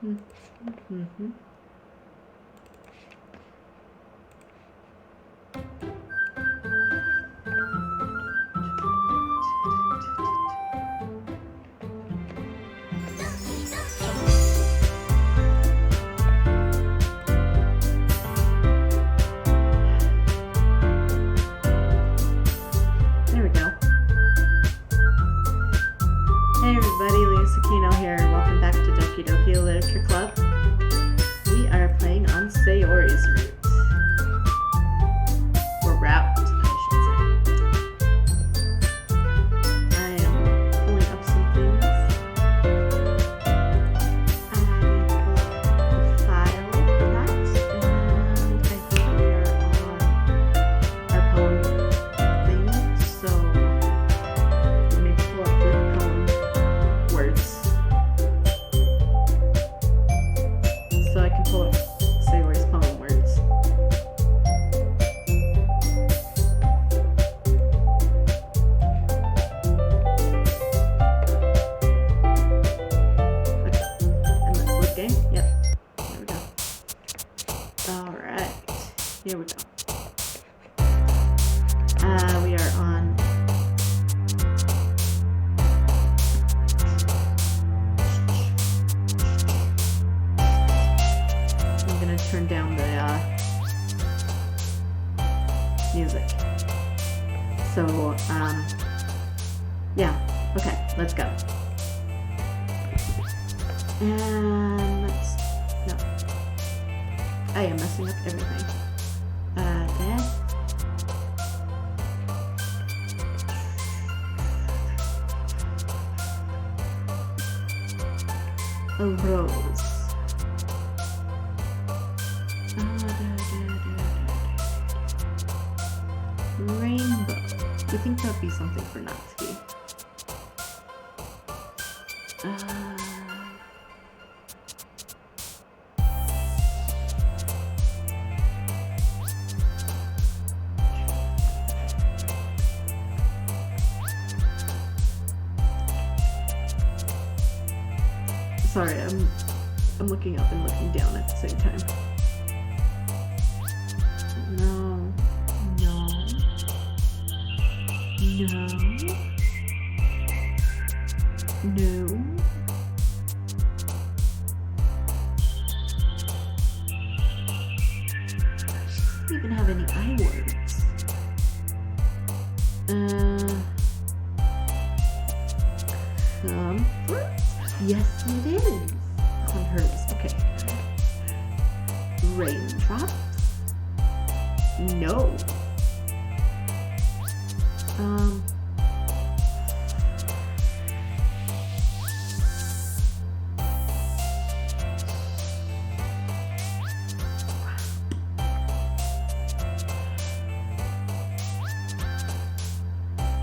Mm-hmm. There we go. Hey everybody, Lisa Kino here. Welcome back to Doki Literature Club. We are playing on Sayori's route. Or route, I should say. I am pulling up some things. I pulled up the file for that, and I think we are on our poem thing, so let me pull up the poem words. So I can pull up Sayori's poem words. Okay, and let's load game. Yep, there we go. Alright, here we go. We are on I'm gonna turn down the music. So, yeah, okay, let's go. And let's, no. I am messing up everything. There. A rose. Rainbow. You think that'd be something for Natsuki? Sorry, I'm looking up and looking down at the same time. No. Doesn't even have any I words. Comfort? Yes, it is. On hers. Okay. Raindrops? No.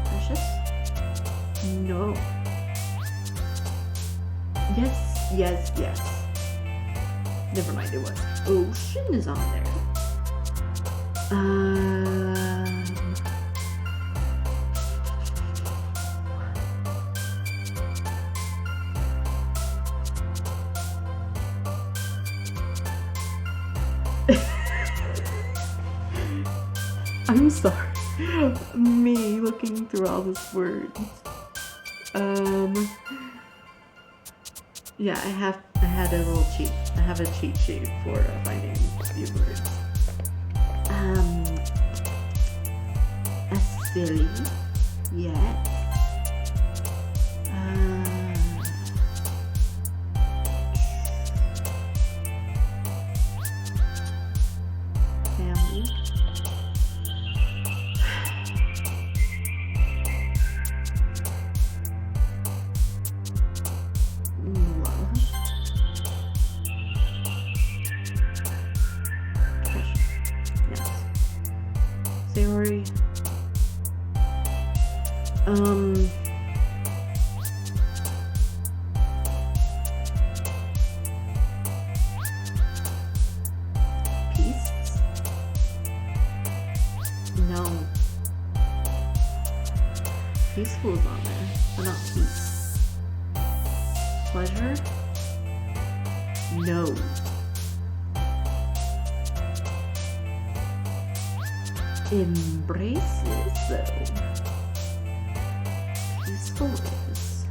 Precious? No. Yes. Never mind, it was. Ocean is on there. I'm sorry. Me looking through all these words. Yeah, I had a little cheat. I have a cheat sheet for finding these words. A silly. Yes. Family. Love. Yes. Sayori. Peace? No. Peaceful is on there, but not peace. Pleasure? No. Embraces, though. Peaceful is.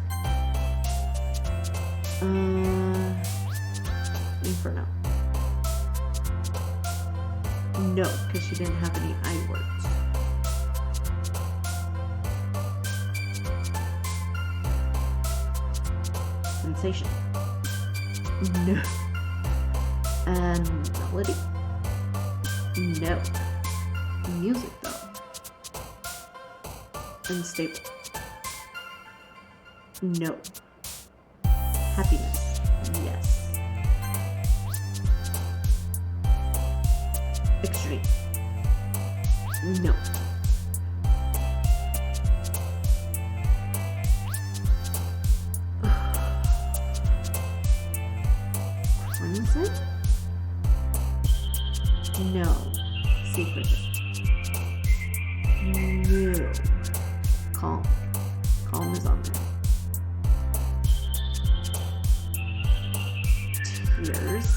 For now. No, because she didn't have any I words. Sensation. No. Melody. No. Music, though. Unstable. No. Happiness. Yes. Extreme. No. Crimson? No. Secretive. No. Calm. Calm is on there. Tears.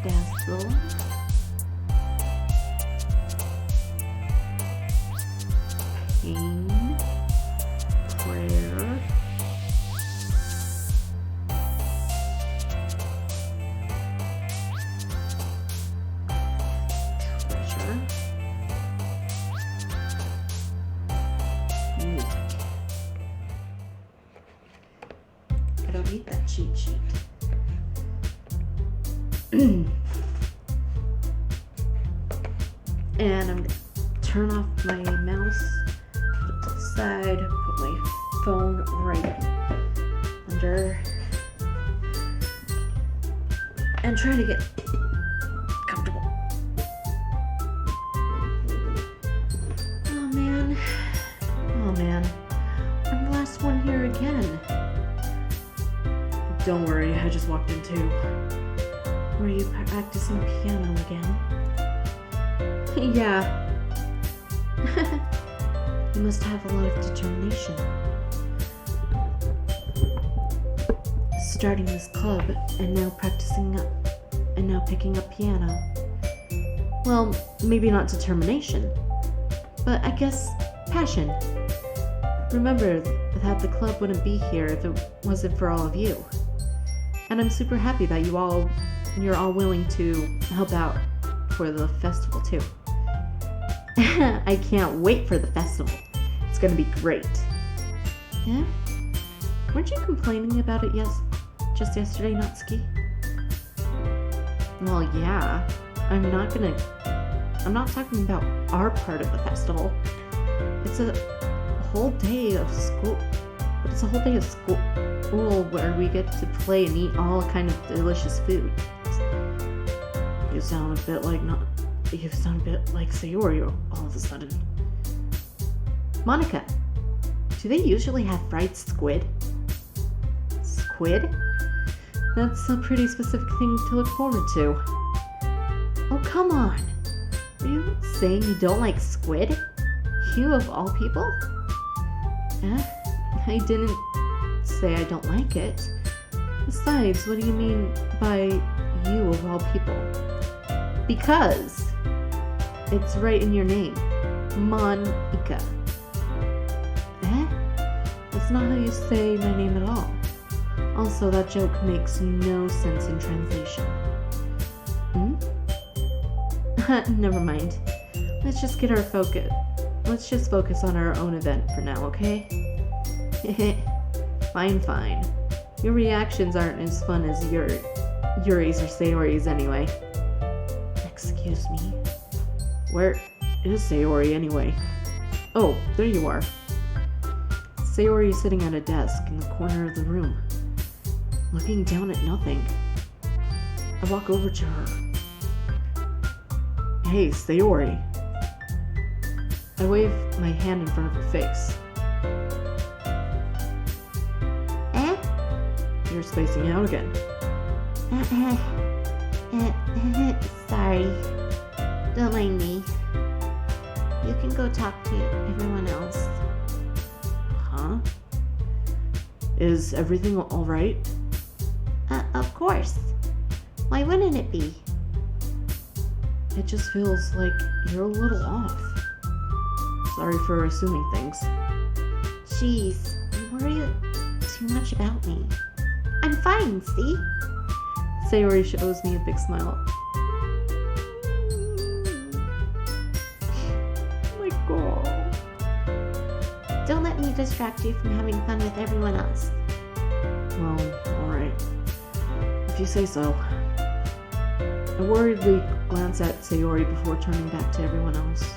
Dazzle. Pain. Prayer. Treasure. Music. I don't need that cheat sheet. And I'm gonna turn off my mouse, put it to the side, put my phone right under, and try to get comfortable. Oh man, I'm the last one here again. Don't worry, I just walked in too. Were you practicing piano again? Yeah. You must have a lot of determination. Starting this club and now picking up piano. Well, maybe not determination, but I guess passion. Remember that the club wouldn't be here if it wasn't for all of you. And I'm super happy that you're all willing to help out for the festival too. I can't wait for the festival. It's gonna be great. Yeah? Weren't you complaining about it just yesterday, Natsuki? Well, yeah. I'm not talking about our part of the festival. It's a whole day of school. But it's a whole day of school where we get to play and eat all kind of delicious food. You sound a bit like Sayori all of a sudden. Monica, do they usually have fried squid? Squid? That's a pretty specific thing to look forward to. Oh, come on. Are you saying you don't like squid? You of all people? I didn't say I don't like it. Besides, what do you mean by you of all people? Because it's right in your name. Monica. That's not how you say my name at all. Also, that joke makes no sense in translation. Never mind. Let's just focus on our own event for now, okay? Fine. Your reactions aren't as fun as Yuri's or Sayori's anyway. Excuse me. Where is Sayori anyway? Oh, there you are. Sayori is sitting at a desk in the corner of the room, looking down at nothing. I walk over to her. Hey, Sayori. I wave my hand in front of her face. You're spacing out again. Sorry. go talk to everyone else. Huh? Is everything alright? Of course. Why wouldn't it be? It just feels like you're a little off. Sorry for assuming things. Jeez, you worry too much about me. I'm fine, see? Sayori shows me a big smile. My God. Don't let me distract you from having fun with everyone else. Well, alright. If you say so. I worriedly glance at Sayori before turning back to everyone else.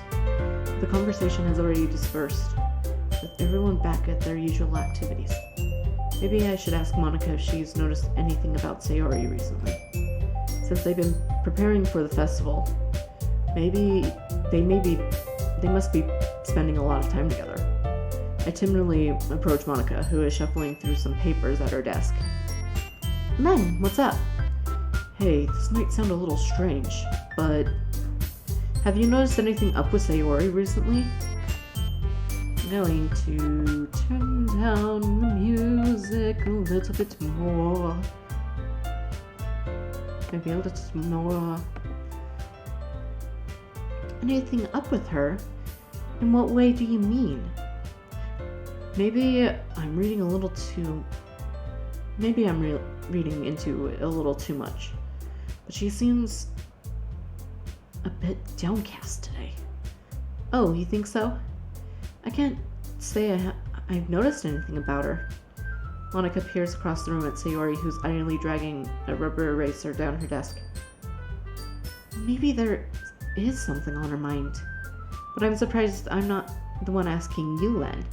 The conversation has already dispersed, with everyone back at their usual activities. Maybe I should ask Monica if she's noticed anything about Sayori recently. Since they've been preparing for the festival, maybe they must be spending a lot of time together. I timidly approach Monica, who is shuffling through some papers at her desk. Len, what's up? Hey, this might sound a little strange, but have you noticed anything up with Sayori recently? I'm going to turn down the music a little bit more. Maybe a little more. Anything up with her? In what way do you mean? Maybe I'm reading reading into it a little too much. But she seems a bit downcast today. Oh, you think so? I can't say I've noticed anything about her. Monica peers across the room at Sayori, who's idly dragging a rubber eraser down her desk. Maybe there is something on her mind. But I'm surprised I'm not the one asking you, Len.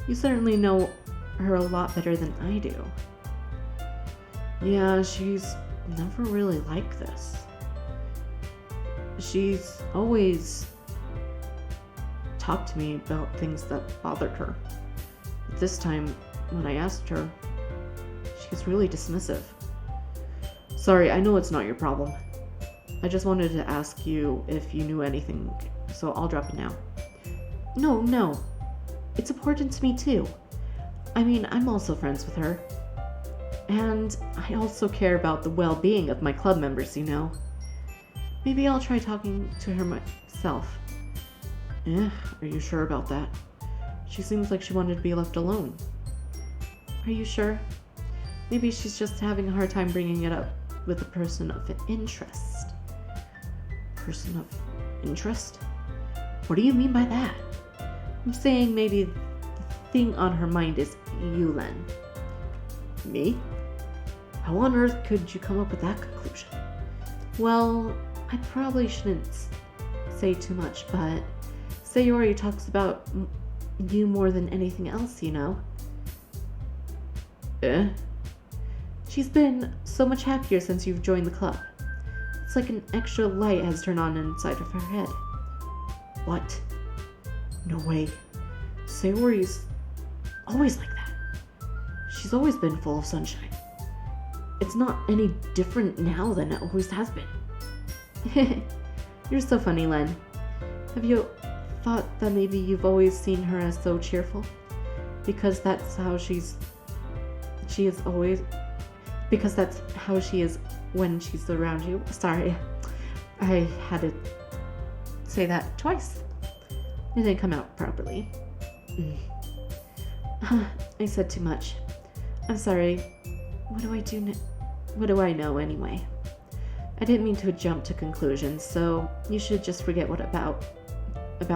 You certainly know her a lot better than I do. Yeah, she's never really like this. She's always talked to me about things that bothered her. But this time, when I asked her, she's really dismissive. Sorry, I know it's not your problem. I just wanted to ask you if you knew anything, so I'll drop it now. No. It's important to me too. I mean, I'm also friends with her. And I also care about the well-being of my club members, you know. Maybe I'll try talking to her myself. Are you sure about that? She seems like she wanted to be left alone. Are you sure? Maybe she's just having a hard time bringing it up with a person of interest. Person of interest? What do you mean by that? I'm saying maybe the thing on her mind is you, Len. Me? How on earth could you come up with that conclusion? Well, I probably shouldn't say too much, but Sayori talks about you more than anything else, you know? She's been so much happier since you've joined the club. It's like an extra light has turned on inside of her head. What? No way. Sayori's always like that. She's always been full of sunshine. It's not any different now than it always has been. You're so funny, Len. Have you thought that maybe you've always seen her as so cheerful? Because that's how she is when she's around you. Sorry, I had to say that twice. It didn't come out properly. I said too much. I'm sorry. What do I know anyway? I didn't mean to jump to conclusions, so you should just forget about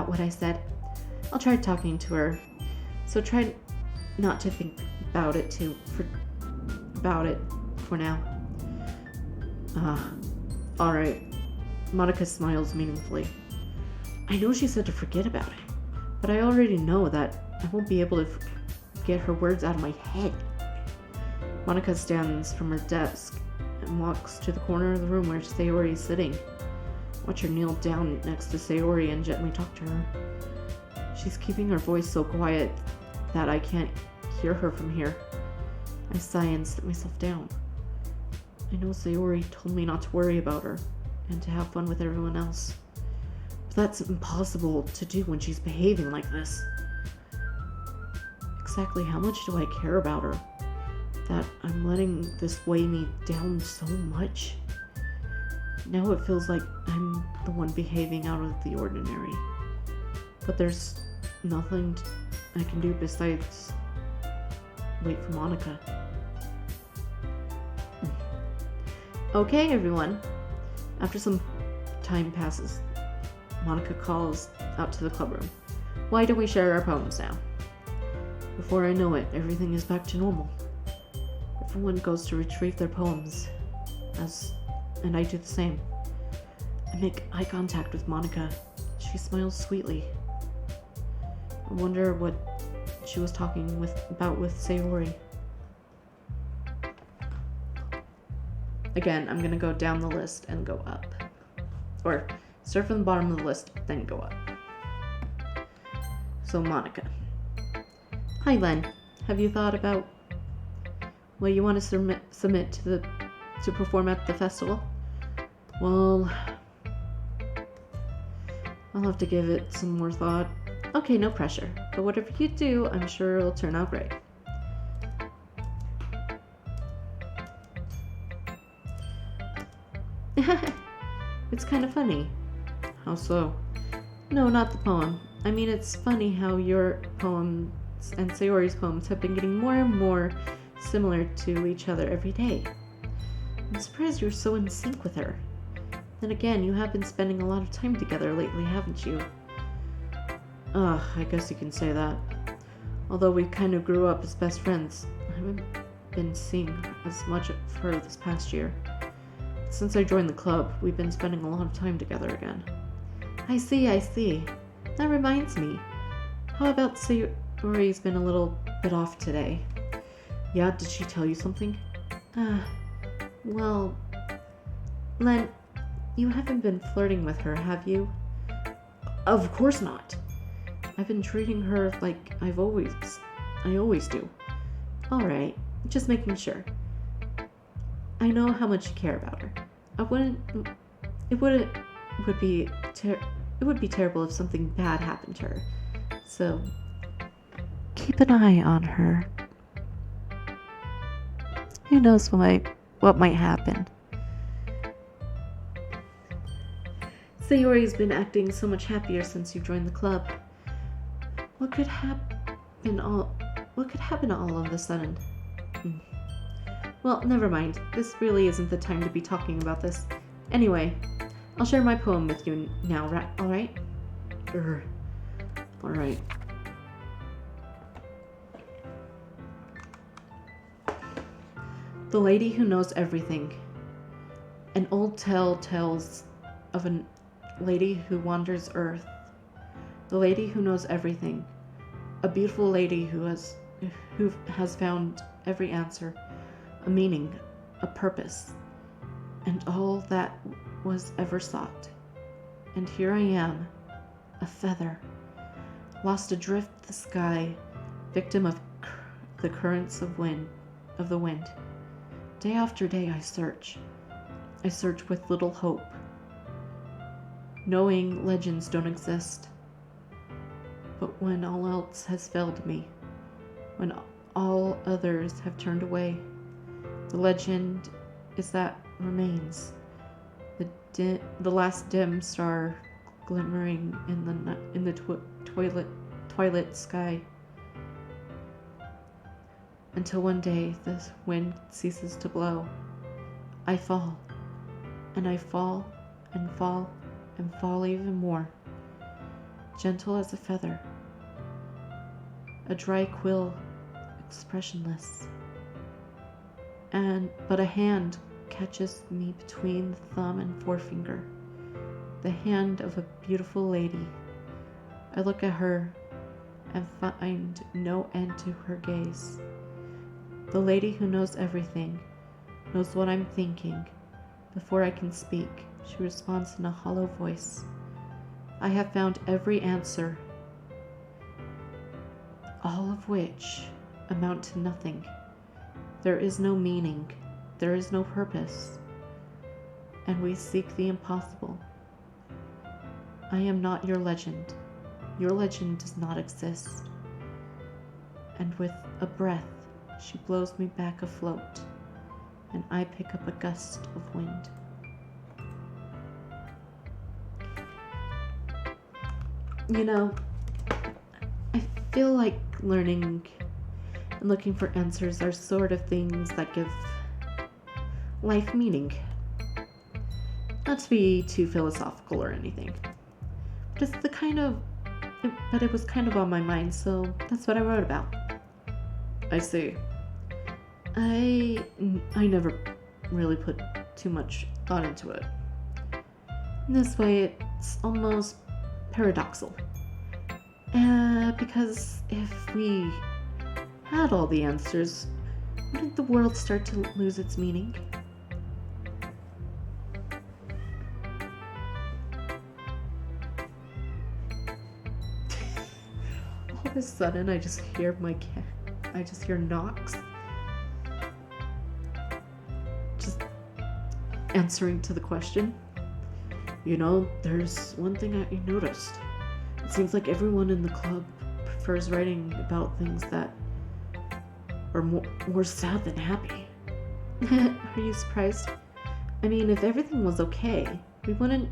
what I said. I'll try talking to her, so try not to think about it for now. Alright. Monica smiles meaningfully. I know she said to forget about it, but I already know that I won't be able to get her words out of my head. Monica stands from her desk and walks to the corner of the room where Sayori is sitting. Watch her kneel down next to Sayori and gently talk to her. She's keeping her voice so quiet that I can't hear her from here. I sigh and sit myself down. I know Sayori told me not to worry about her and to have fun with everyone else. But That's impossible to do when she's behaving like this. Exactly how much do I care about her that I'm letting this weigh me down so much? Now it feels like I'm the one behaving out of the ordinary. But there's nothing I can do besides wait for Monica. Okay, everyone. After some time passes, Monica calls out to the clubroom. Why don't we share our poems now? Before I know it, everything is back to normal. Everyone goes to retrieve their poems, and I do the same. I make eye contact with Monica. She smiles sweetly. I wonder what she was talking about with Sayori. Again, I'm gonna go down the list and go up. Or start from the bottom of the list, then go up. So Monica. Hi Len, have you thought about what you want to submit to perform at the festival? Well, I'll have to give it some more thought. Okay, no pressure. But whatever you do, I'm sure it'll turn out great. It's kind of funny. How so? No, not the poem. I mean, it's funny how your poems and Sayori's poems have been getting more and more similar to each other every day. I'm surprised you're so in sync with her. Then again, you have been spending a lot of time together lately, haven't you? I guess you can say that. Although we kind of grew up as best friends, I haven't been seeing as much of her this past year. Since I joined the club, we've been spending a lot of time together again. I see. That reminds me. How about Sayori's been a little bit off today? Yeah, did she tell you something? Well, Len, you haven't been flirting with her, have you? Of course not. I've been treating her like I always do. Alright, just making sure. I know how much you care about her. It would be terrible if something bad happened to her. So, keep an eye on her. Who knows what might happen. Sayori's been acting so much happier since you joined the club. What could happen all of a sudden? Well, never mind. This really isn't the time to be talking about this. Anyway, I'll share my poem with you now, right? Alright? Alright. The Lady Who Knows Everything. An old tale tells of a lady who wanders Earth. The lady who knows everything. A beautiful lady who has found every answer, a meaning, a purpose, and all that was ever sought. And here I am, a feather, lost adrift the sky, victim of the currents of the wind. Day after day I search with little hope, knowing legends don't exist. But when all else has failed me, when all others have turned away, the legend is that remains, the last dim star glimmering in the twilight sky, until one day the wind ceases to blow. I fall, and I fall, and fall, and fall even more, gentle as a feather, a dry quill, expressionless. But a hand catches me between the thumb and forefinger, the hand of a beautiful lady. I look at her and find no end to her gaze. The lady who knows everything, knows what I'm thinking. Before I can speak, she responds in a hollow voice. I have found every answer, all of which amount to nothing. There is no meaning, there is no purpose, and we seek the impossible. I am not your legend. Your legend does not exist. And with a breath, she blows me back afloat, and I pick up a gust of wind. You know, I feel like learning and looking for answers are sort of things that give life meaning. Not to be too philosophical or anything, but it was kind of on my mind, so that's what I wrote about. I see. I never really put too much thought into it. In this way, it's almost paradoxical. Because if we had all the answers, wouldn't the world start to lose its meaning? All of a sudden, I just hear knocks. Just answering to the question. You know, there's one thing I noticed. It seems like everyone in the club prefers writing about things that are more sad than happy. Are you surprised? I mean, if everything was okay, we wouldn't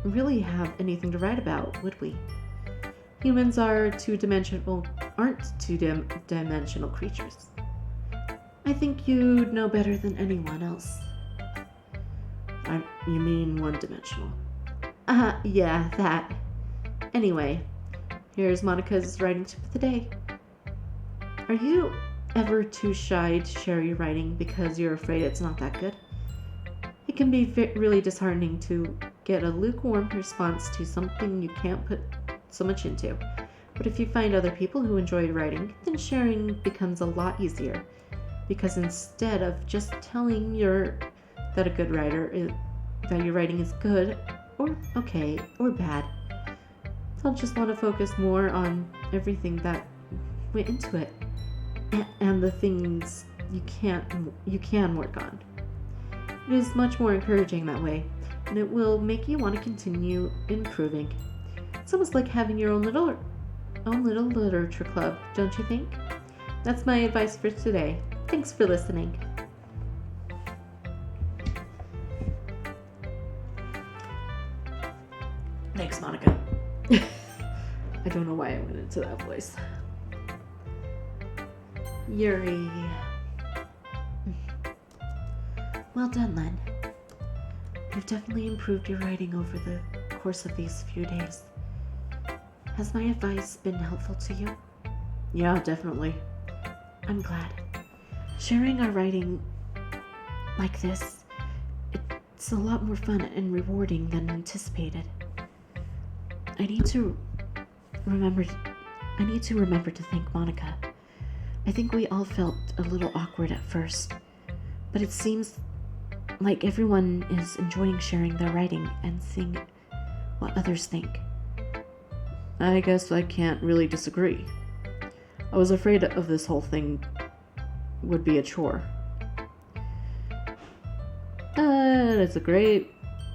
really have anything to write about, would we? Humans aren't two-dimensional creatures. I think you'd know better than anyone else. You mean one-dimensional? Yeah, that. Anyway, here's Monica's writing tip of the day. Are you ever too shy to share your writing because you're afraid it's not that good? It can be really disheartening to get a lukewarm response to something you can't put so much into. But if you find other people who enjoy your writing, then sharing becomes a lot easier. Because instead of just telling that your writing is good, or okay, or bad, they'll just want to focus more on everything that went into it, and the things you can work on. It is much more encouraging that way, and it will make you want to continue improving. It's almost like having your own little literature club, don't you think? That's my advice for today. Thanks for listening. Thanks, Monica. I don't know why I went into that voice. Yuri. Well done, Len. You've definitely improved your writing over the course of these few days. Has my advice been helpful to you? Yeah, definitely. I'm glad. Sharing our writing like this, it's a lot more fun and rewarding than anticipated. I need to remember to thank Monica. I think we all felt a little awkward at first, but it seems like everyone is enjoying sharing their writing and seeing what others think. I guess I can't really disagree. I was afraid of this whole thing would be a chore. It's a great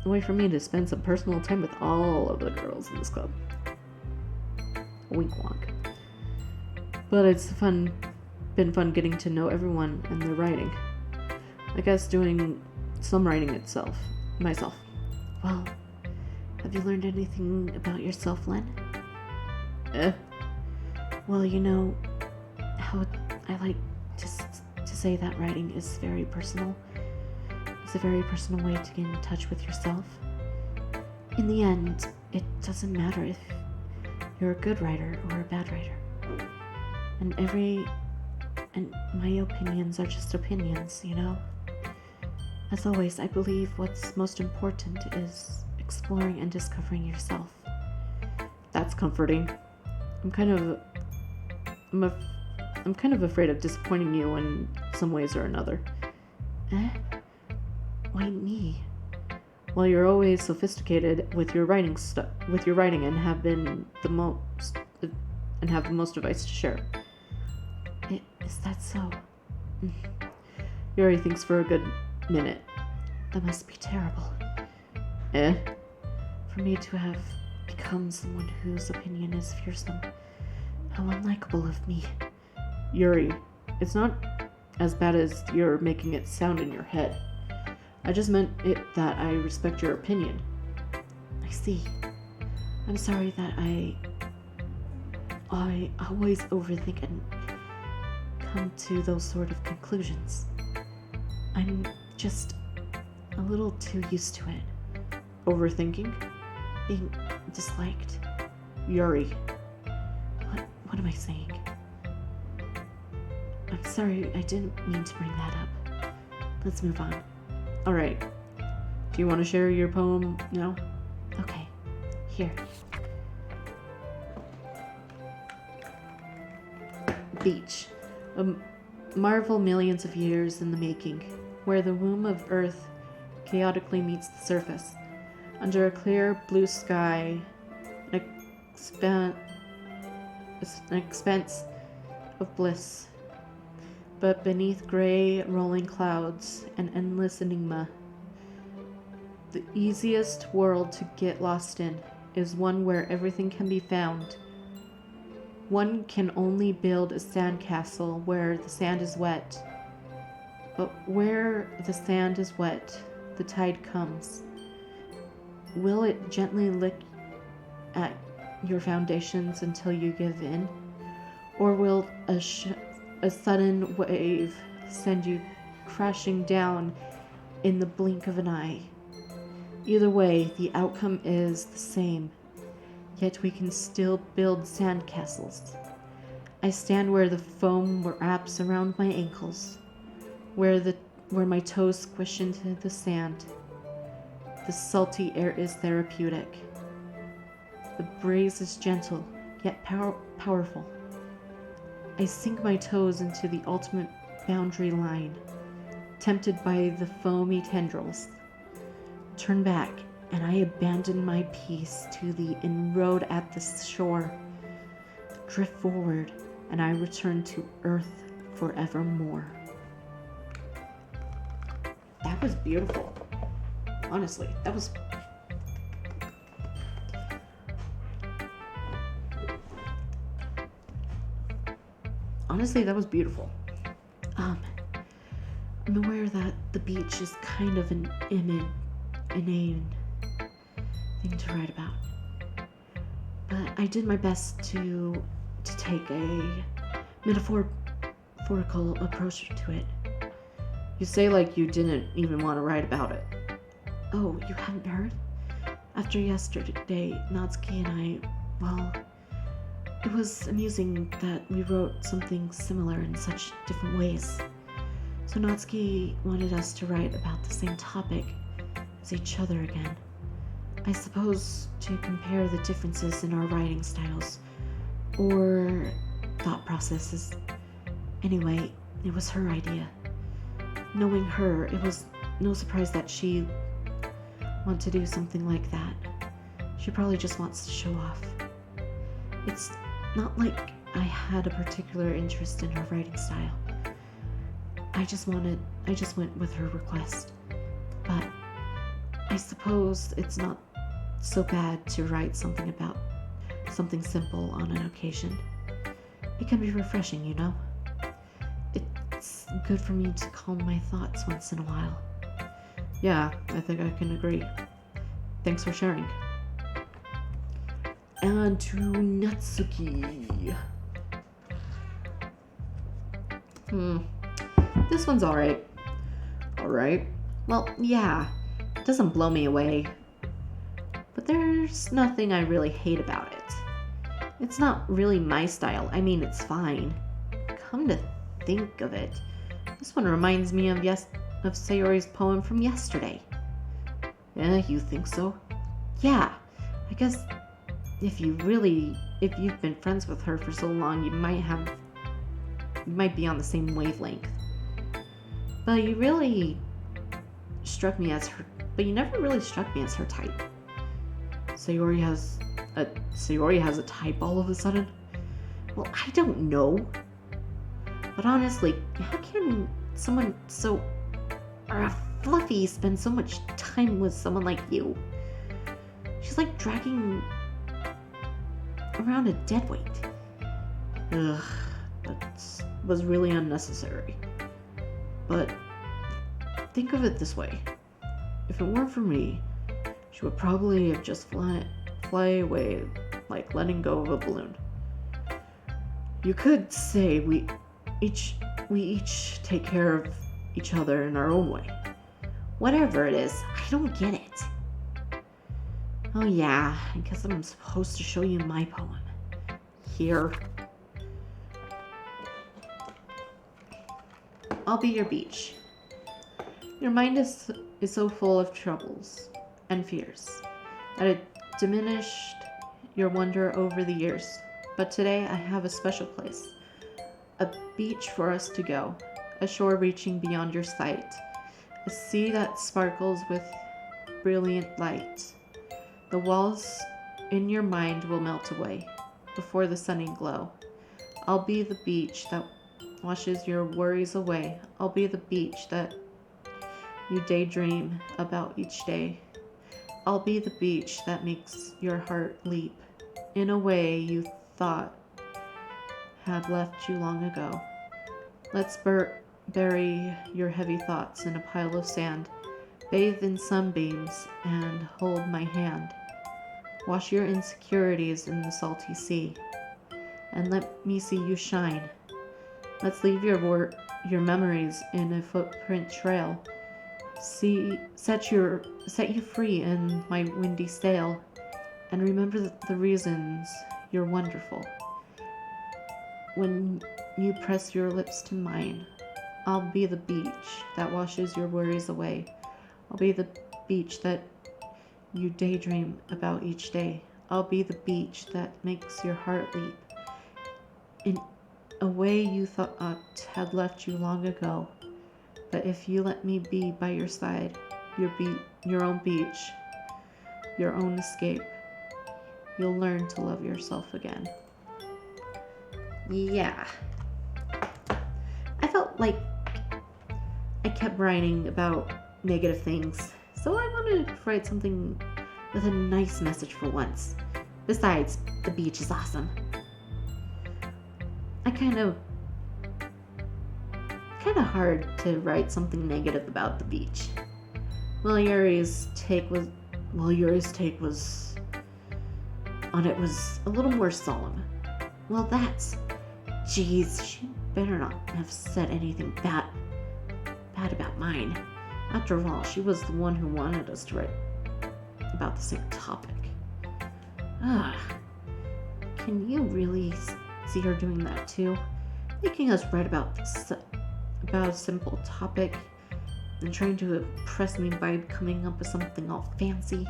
way for me to spend some personal time with all of the girls in this club. Wink wonk. But it's been fun getting to know everyone and their writing. I guess doing some writing myself. Well, have you learned anything about yourself, Len? Well, you know how I like to say that writing is very personal. It's a very personal way to get in touch with yourself. In the end, it doesn't matter if you're a good writer or a bad writer. And my opinions are just opinions, you know? As always, I believe what's most important is exploring and discovering yourself. That's comforting. I'm kind of afraid of disappointing you in some ways or another. Why me? Well, you're always sophisticated with your writing and have the most advice to share. Is that so? Yuri thinks for a good minute. That must be terrible. For me to have become someone whose opinion is fearsome. How unlikable of me. Yuri, it's not as bad as you're making it sound in your head. I just meant it that I respect your opinion. I see. I'm sorry that I always overthink and come to those sort of conclusions. I'm just a little too used to it. Overthinking? Being disliked? Yuri. What am I saying? I'm sorry, I didn't mean to bring that up. Let's move on. Alright. Do you want to share your poem now? Okay. Here. Beach. A marvel millions of years in the making, where the womb of Earth chaotically meets the surface. Under a clear blue sky, an expanse of bliss. But beneath gray rolling clouds, an endless enigma. The easiest world to get lost in is one where everything can be found. One can only build a sandcastle where the sand is wet. But where the sand is wet, the tide comes. Will it gently lick at your foundations until you give in? Or will a sudden wave send you crashing down in the blink of an eye? Either way, the outcome is the same. Yet we can still build sandcastles. I stand where the foam wraps around my ankles, where my toes squish into the sand. The salty air is therapeutic. The breeze is gentle, yet powerful. I sink my toes into the ultimate boundary line, tempted by the foamy tendrils. Turn back, and I abandon my peace to the inroad at the shore. Drift forward, and I return to Earth forevermore. That was beautiful. Honestly, that was... Honestly, that was beautiful. I'm aware that the beach is kind of an inane thing to write about. But I did my best to take a metaphorical approach to it. You say like you didn't even want to write about it. Oh, you haven't heard? After yesterday, Natsuki and I, well, it was amusing that we wrote something similar in such different ways. So Natsuki wanted us to write about the same topic as each other again. I suppose to compare the differences in our writing styles or thought processes. Anyway, it was her idea. Knowing her, it was no surprise that she want to do something like that. She probably just wants to show off. It's not like I had a particular interest in her writing style. I just went with her request. But I suppose it's not so bad to write something about something simple on an occasion. It can be refreshing, you know? It's good for me to calm my thoughts once in a while. Yeah, I think I can agree. Thanks for sharing. And to Natsuki. This one's alright. Alright. Well, yeah. It doesn't blow me away. But there's nothing I really hate about it. It's not really my style. I mean, it's fine. Come to think of it, this one reminds me of Sayori's poem from yesterday. Yeah, you think so? Yeah, I guess if you've been friends with her for so long, you might be on the same wavelength. But you never really struck me as her type. Sayori has a type all of a sudden? Well, I don't know. But honestly, how can someone so fluffy spend so much time with someone like you? She's like dragging around a dead weight. Ugh, that was really unnecessary. But think of it this way. If it weren't for me, she would probably have just fly away like letting go of a balloon. You could say we each take care of each other in our own way. Whatever it is, I don't get it. Oh yeah, I guess I'm supposed to show you my poem. Here. I'll be your beach. Your mind is so full of troubles and fears that it diminished your wonder over the years. But today I have a special place. A beach for us to go. A shore reaching beyond your sight. A sea that sparkles with brilliant light. The walls in your mind will melt away before the sunny glow. I'll be the beach that washes your worries away. I'll be the beach that you daydream about each day. I'll be the beach that makes your heart leap in a way you thought had left you long ago. Let's bury your heavy thoughts in a pile of sand. Bathe in sunbeams and hold my hand. Wash your insecurities in the salty sea, and let me see you shine. Let's leave your memories in a footprint trail. Set you free in my windy sail, and remember the reasons you're wonderful. When you press your lips to mine, I'll be the beach that washes your worries away. I'll be the beach that you daydream about each day. I'll be the beach that makes your heart leap in a way you thought had left you long ago. But if you let me be by your side, your own beach, your own escape, you'll learn to love yourself again. Yeah. I felt like I kept writing about negative things, so I wanted to write something with a nice message for once. Besides, the beach is awesome. Kind of hard to write something negative about the beach. Well, Yuri's take was on it was a little more solemn. Well, geez, she better not have said anything bad about mine. After all, she was the one who wanted us to write about the same topic. Can you really see her doing that too? Making us write about a simple topic and trying to impress me by coming up with something all fancy.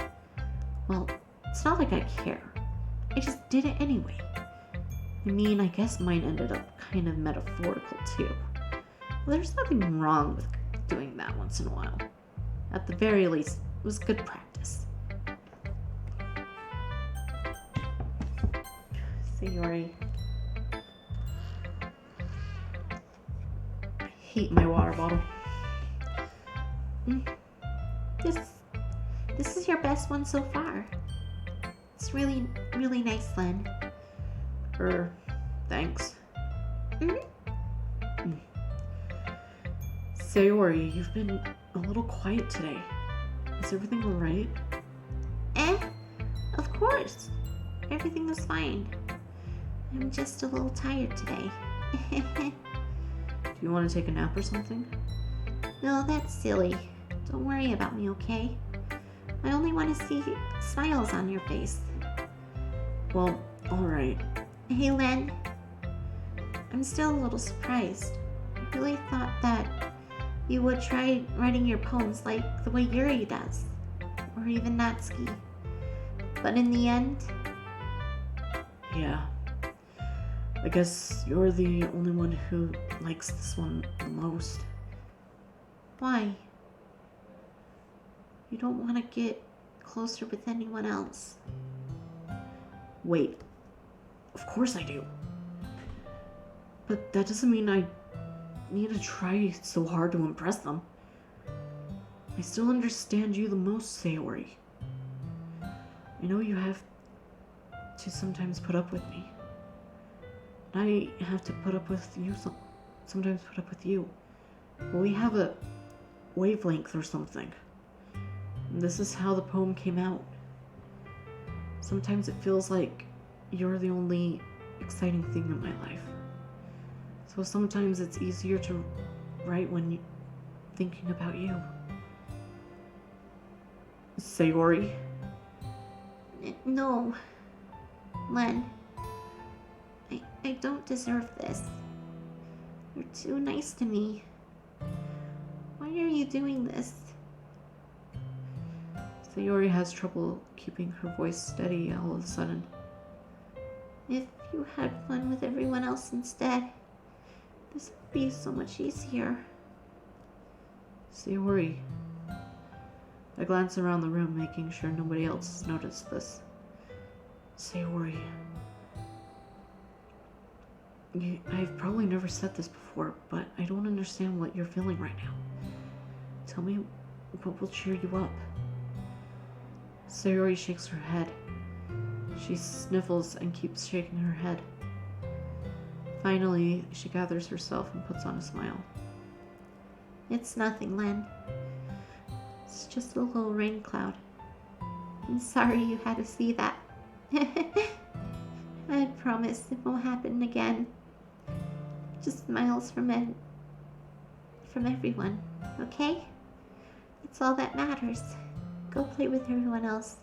Well, it's not like I care. I just did it anyway. I mean, I guess mine ended up kind of metaphorical too. Well, there's nothing wrong with doing that once in a while. At the very least, it was good practice. Sayori. I hate my water bottle. This is your best one so far. It's really, really nice, Len. Thanks. Sayori, you've been a little quiet today. Is everything alright? Of course. Everything is fine. I'm just a little tired today. Do you want to take a nap or something? No, that's silly. Don't worry about me, okay? I only want to see smiles on your face. Well, alright. Hey, Len. I'm still a little surprised. I really thought that you would try writing your poems like the way Yuri does. Or even Natsuki. But in the end... Yeah. I guess you're the only one who likes this one the most. Why? You don't want to get closer with anyone else. Wait. Of course I do. But that doesn't mean I need to try so hard to impress them. I still understand you the most, Sayori. I know you have to sometimes put up with me. I have to put up with you sometimes put up with you. We have a wavelength or something. This is how the poem came out. Sometimes it feels like you're the only exciting thing in my life. So sometimes it's easier to write when thinking about you. Sayori? No. Len. I don't deserve this. You're too nice to me. Why are you doing this? Sayori has trouble keeping her voice steady all of a sudden. If you had fun with everyone else instead, this would be so much easier. Sayori. I glance around the room, making sure nobody else has noticed this. Sayori. I've probably never said this before, but I don't understand what you're feeling right now. Tell me what will cheer you up. Sayori shakes her head. She sniffles and keeps shaking her head. Finally, she gathers herself and puts on a smile. It's nothing, Len. It's just a little rain cloud. I'm sorry you had to see that. I promise it won't happen again. Just smiles from everyone, okay? That's all that matters. Go play with everyone else.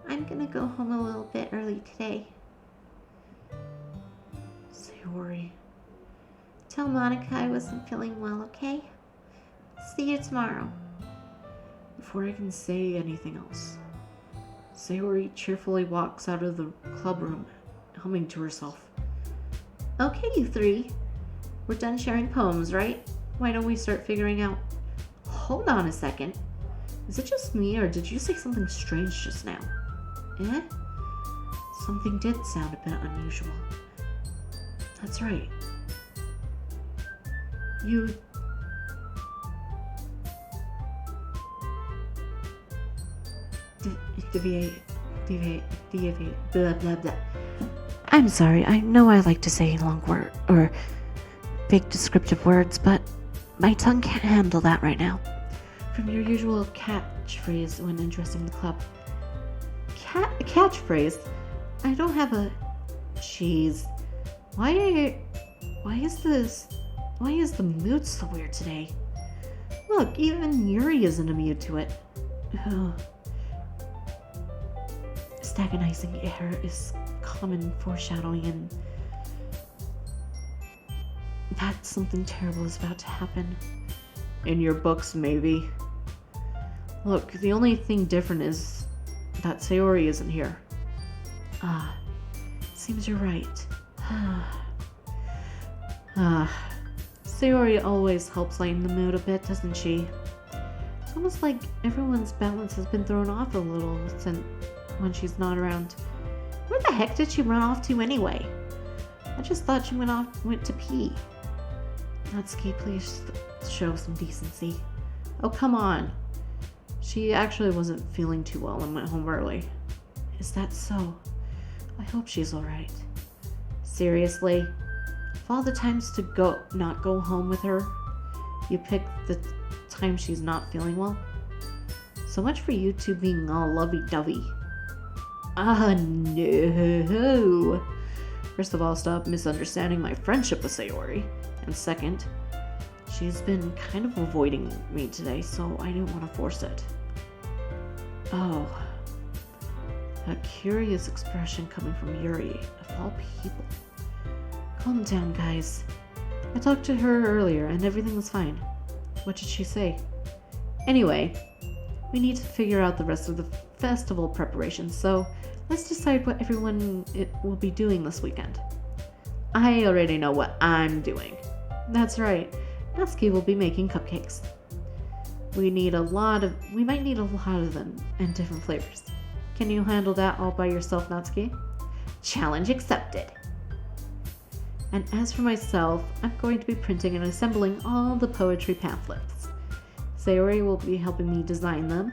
I'm gonna go home a little bit early today. Sayori. Tell Monica I wasn't feeling well, okay? See you tomorrow. Before I can say anything else, Sayori cheerfully walks out of the club room, humming to herself. Okay, you three. We're done sharing poems, right? Why don't we start figuring out... Hold on a second. Is it just me, or did you say something strange just now? Eh? Something did sound a bit unusual. That's right. You... deviate, blah, blah, blah. I'm sorry, I know I like to say long word, or big descriptive words, but my tongue can't handle that right now. From your usual catchphrase when addressing the club. Catchphrase? I don't have a... Jeez. Why is the mood so weird today? Look, even Yuri isn't immune to it. Stagnizing air is common foreshadowing, and that something terrible is about to happen. In your books, maybe. Look, the only thing different is that Sayori isn't here. Seems you're right. Sayori always helps lighten the mood a bit, doesn't she? It's almost like everyone's balance has been thrown off a little since when she's not around. Where the heck did she run off to anyway? I just thought she went to pee. Natsuki, please show some decency. Oh, come on. She actually wasn't feeling too well and went home early. Is that so? I hope she's alright. Seriously? Of all the times to not go home with her, you pick the time she's not feeling well? So much for you two being all lovey-dovey. No. First of all, stop misunderstanding my friendship with Sayori. And second, she's been kind of avoiding me today, so I didn't want to force it. Oh. A curious expression coming from Yuri, of all people. Calm down, guys. I talked to her earlier, and everything was fine. What did she say? Anyway, we need to figure out the rest of the festival preparations, so let's decide what everyone will be doing this weekend. I already know what I'm doing. That's right. Natsuki will be making cupcakes. We might need a lot of them and different flavors. Can you handle that all by yourself, Natsuki? Challenge accepted. And as for myself, I'm going to be printing and assembling all the poetry pamphlets. Sayori will be helping me design them.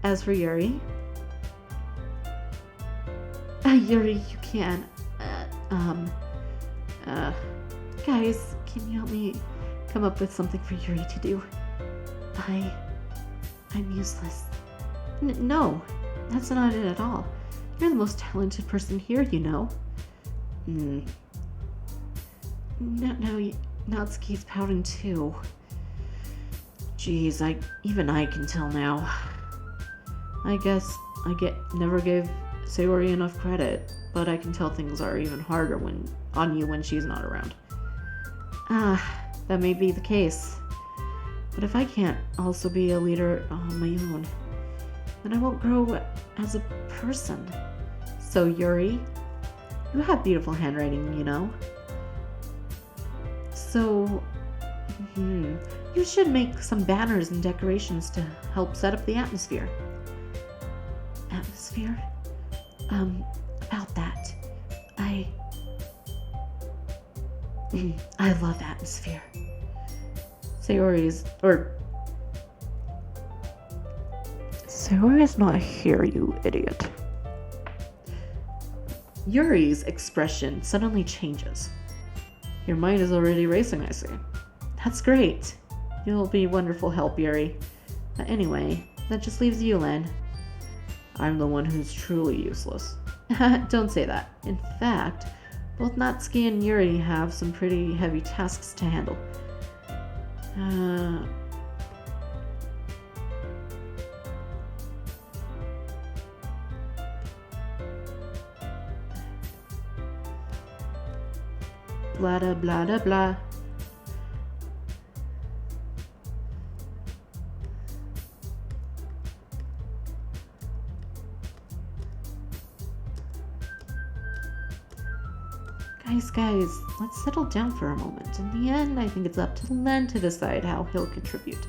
As for Yuri, Yuri, you can. Guys, can you help me come up with something for Yuri to do? I'm useless. No, that's not it at all. You're the most talented person here, you know. No, Natsuki's pouting too. Jeez, even I can tell now. I guess I never gave Sayori enough credit, but I can tell things are even harder on you when she's not around. That may be the case. But if I can't also be a leader on my own, then I won't grow as a person. So Yuri, you have beautiful handwriting, you know. So, you should make some banners and decorations to help set up the atmosphere. Atmosphere? About that. I love atmosphere. Sayori's not here, you idiot. Yuri's expression suddenly changes. Your mind is already racing, I see. That's great. You'll be wonderful help, Yuri. But anyway, that just leaves you, Len. I'm the one who's truly useless. Don't say that. In fact, both Natsuki and Yuri have some pretty heavy tasks to handle. Blah da blah da blah. Guys, let's settle down for a moment. In the end, I think it's up to Len to decide how he'll contribute.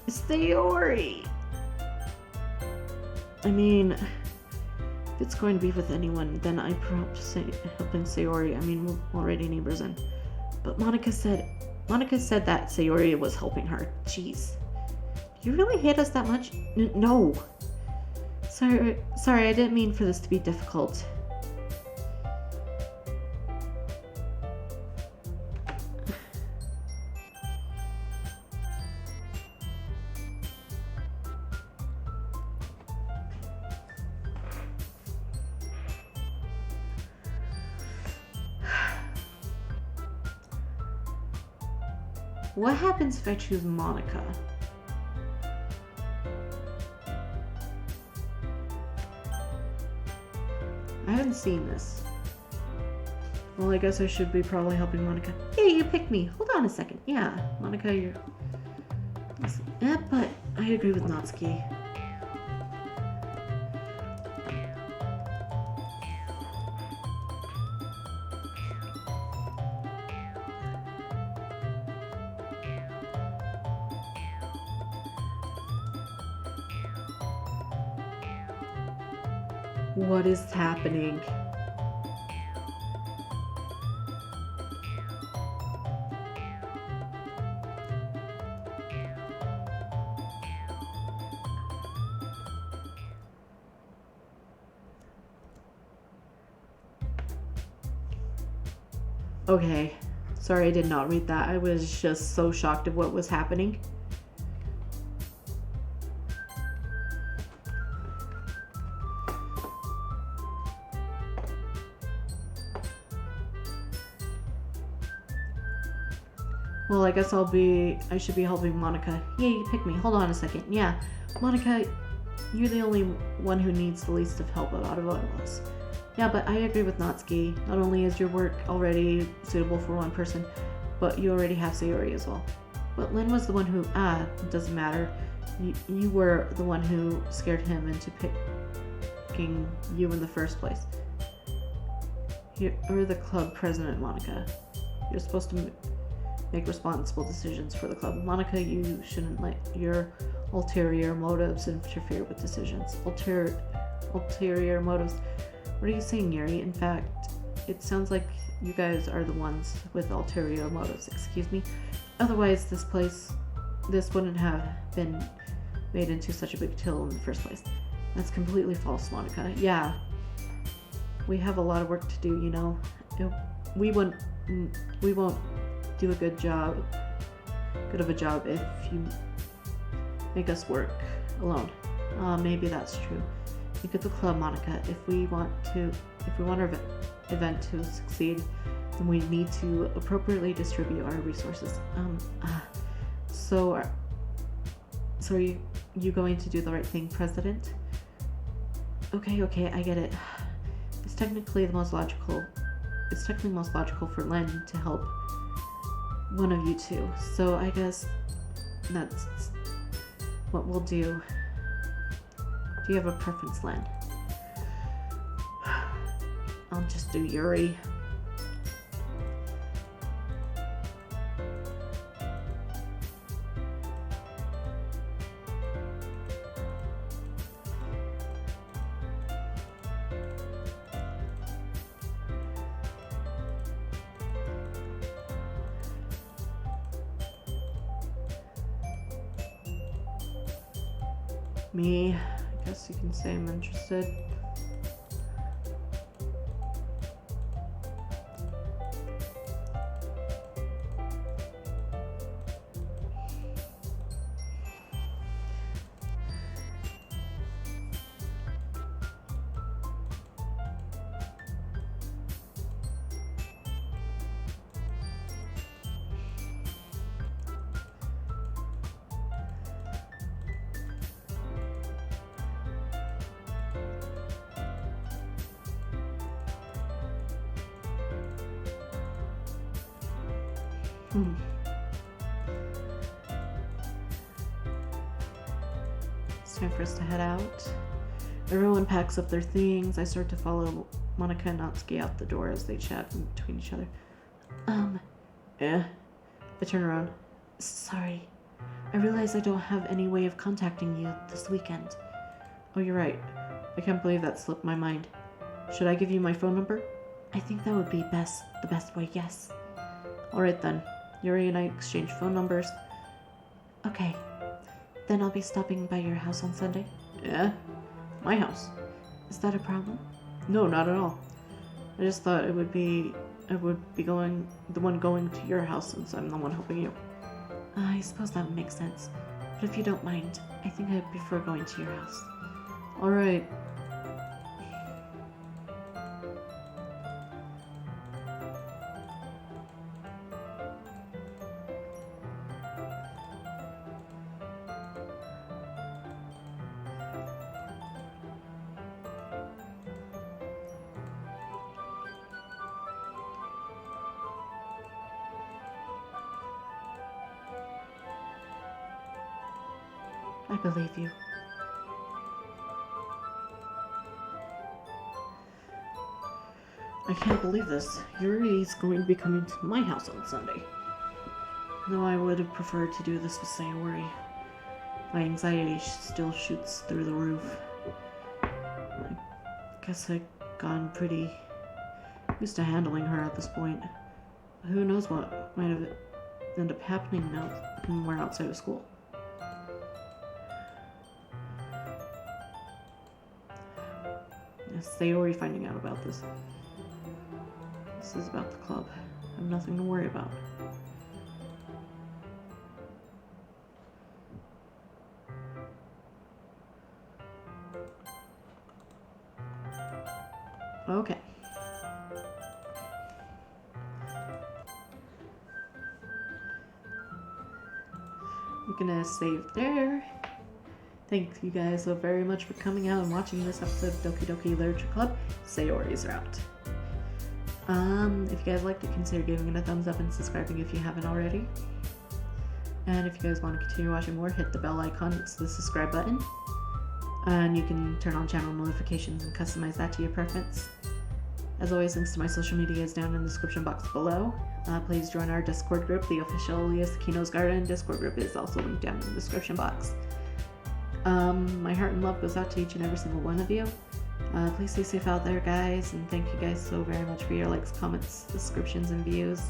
Sayori! I mean, if it's going to be with anyone, then I perhaps helping Sayori. I mean, we're already neighbors and... But Monica said that Sayori was helping her. Jeez. Do you really hate us that much? No. Sorry, I didn't mean for this to be difficult. What happens if I choose Monica? I haven't seen this. Well, I guess I should be probably helping Monica. Hey, you picked me. Hold on a second. Yeah, Monica, you're... Yeah, but I agree with Natsuki. What is happening? Okay, sorry I did not read that. I was just so shocked at what was happening. Well, I guess I should be helping Monica. Yeah, you picked me. Hold on a second. Yeah, Monica, you're the only one who needs the least of help out of all of us. Yeah, but I agree with Natsuki. Not only is your work already suitable for one person, but you already have Sayori as well. But Lin was the one who, it doesn't matter. You were the one who scared him into picking you in the first place. You're the club president, Monica. You're supposed to make responsible decisions for the club. Monica, you shouldn't let your ulterior motives interfere with decisions. ulterior motives. What are you saying, Yuri? In fact, it sounds like you guys are the ones with ulterior motives. Excuse me? Otherwise, this wouldn't have been made into such a big deal in the first place. That's completely false, Monica. Yeah. We have a lot of work to do, you know. We won't do a good of a job if you make us work alone. Maybe that's true. Think of the club, Monica. If we want our event to succeed, then we need to appropriately distribute our resources. So are you going to do the right thing, President? Okay, I get it. It's technically most logical for Len to help one of you two. So I guess that's what we'll do. Do you have a preference, Len? I'll just do Yuri. Me, I guess you can say I'm interested. It's time for us to head out. Everyone packs up their things. I start to follow Monica and Natsuki out the door as they chat between each other. I turn around. Sorry. I realize I don't have any way of contacting you this weekend. Oh, you're right. I can't believe that slipped my mind. Should I give you my phone number? I think that would be the best way, yes. Alright then. Yuri and I exchange phone numbers. Okay. Then I'll be stopping by your house on Sunday. Yeah? My house? Is that a problem? No, not at all. I just thought I would be the one going to your house since I'm the one helping you. I suppose that would make sense. But if you don't mind, I think I'd prefer going to your house. Alright. I believe you. I can't believe this. Yuri's going to be coming to my house on Sunday. Though I would have preferred to do this with Sayori. My anxiety still shoots through the roof. I guess I've gotten pretty used to handling her at this point. Who knows what might have ended up happening now when we're outside of school. Sayori finding out about this. This is about the club. I have nothing to worry about. Okay. I'm gonna save there. Thank you guys so very much for coming out and watching this episode of Doki Doki Literature Club. Sayori's are out. If you guys liked it, consider giving it a thumbs up and subscribing if you haven't already. And if you guys want to continue watching more, hit the bell icon. It's the subscribe button. And you can turn on channel notifications and customize that to your preference. As always, links to my social media is down in the description box below. Please join our Discord group. The official Yasukino's Garden Discord group is also linked down in the description box. My heart and love goes out to each and every single one of you. Please stay safe out there, guys, and thank you guys so very much for your likes, comments, subscriptions, and views.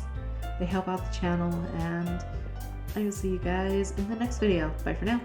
They help out the channel, and I will see you guys in the next video. Bye for now.